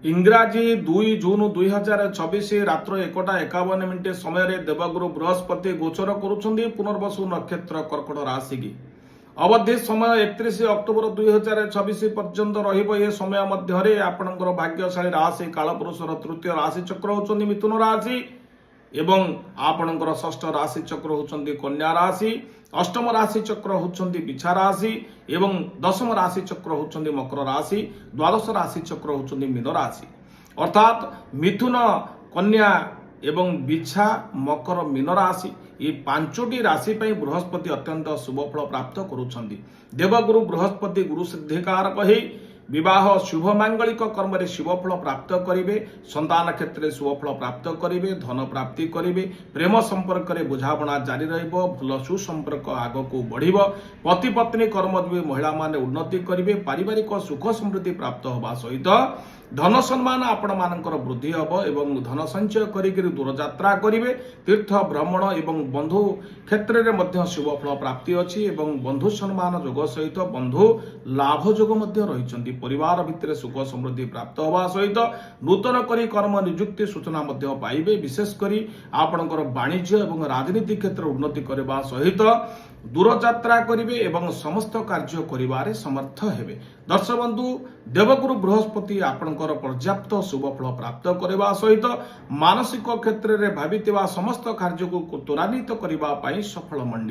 इंग्राजी 2 जून 2024 रात्र 1:51 समय देवगुरु बृहस्पति गोचर करुछंदी पुनर्वसु नक्षत्र कर्कट राशि की अवधि समय 31 अक्टोबर 2024 पर्यंत रहिबो। ए समय मध्य आपणकर भाग्यशाली राशि कालपुरुषर तृतीय राशि चक्र होचंदी मिथुन राशि एवं आपणकर षष्ठ राशि चक्र होचंदी कन्या राशि, अष्टम राशि चक्र होचंदी बिछा राशि एवं दशम राशि चक्र होचंदी मकर राशि, द्वादश राशि चक्र होचंदी मीन राशि। अर्थात मिथुन, कन्या एवं बिछा, मकर, मीन राशि ये पांचटी राशि पर बृहस्पति अत्यंत शुभ फल प्राप्त करुछंदी। देवगुरु बृहस्पति गुरु सिद्धिकारक कही विवाह शुभ मांगलिक कर्म शुभ फल प्राप्त करेंगे, संतान क्षेत्र में शुभ फल प्राप्त करेंगे, धन प्राप्ति करेंगे, प्रेम संपर्क में बुझाणा जारी रहिबो, भल सुसंपर्क आगक बढ़िबो, पति पत्नी कर्मजीवी महिला माने उन्नति करेंगे, पारिवारिक सुख समृद्धि प्राप्त होगा सहित धन सम्मान आपण मानकर वृद्धि हम एवं धन संचय करी दूर यात्रा करेंगे, तीर्थ भ्रमण एवं बंधु क्षेत्र में मध्य शुभ फल प्राप्ति अच्छी एवं बंधु सम्मान जोग सहित बंधु लाभ जोग मध्य रही। परिवार भितर सुख समृद्धि प्राप्त होगा सहित नूतन करी कर्म नियुक्ति सूचना मध्य पाइबे। विशेषकर आपणकर वाणिज्य एवं राजनीति क्षेत्र उन्नति करने सहित दूर यात्रा करेंगे एवं समस्त कार्य करिवारे समर्थ हेबे। दर्शक बंधु, देवगुरु बृहस्पति आपणकर पर्याप्त शुभ फल प्राप्त करने सहित मानसिक क्षेत्र में भावित समस्त कार्य को त्वरान्वित करने सफल मंडी।